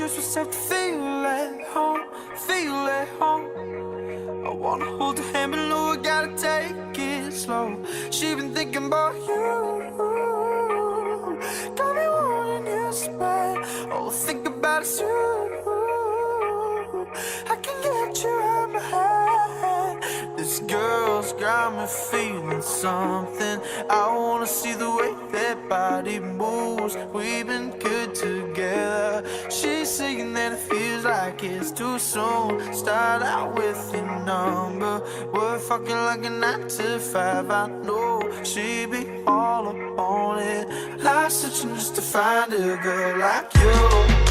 introduce myself to feel at home, feel at home. I wanna hold her hand, but no, I gotta take it slow. She been thinking about you, got me wanting you so bad. All I think about is you. I can get you out my head. This girl's got me feeling something. I wanna see the way that body moves. We've been good together. She's saying that it feels like it's too soon. Start out with your number. We're fucking like a 9 to 5. I know she be all up on it. Life's searching just to find a girl like you.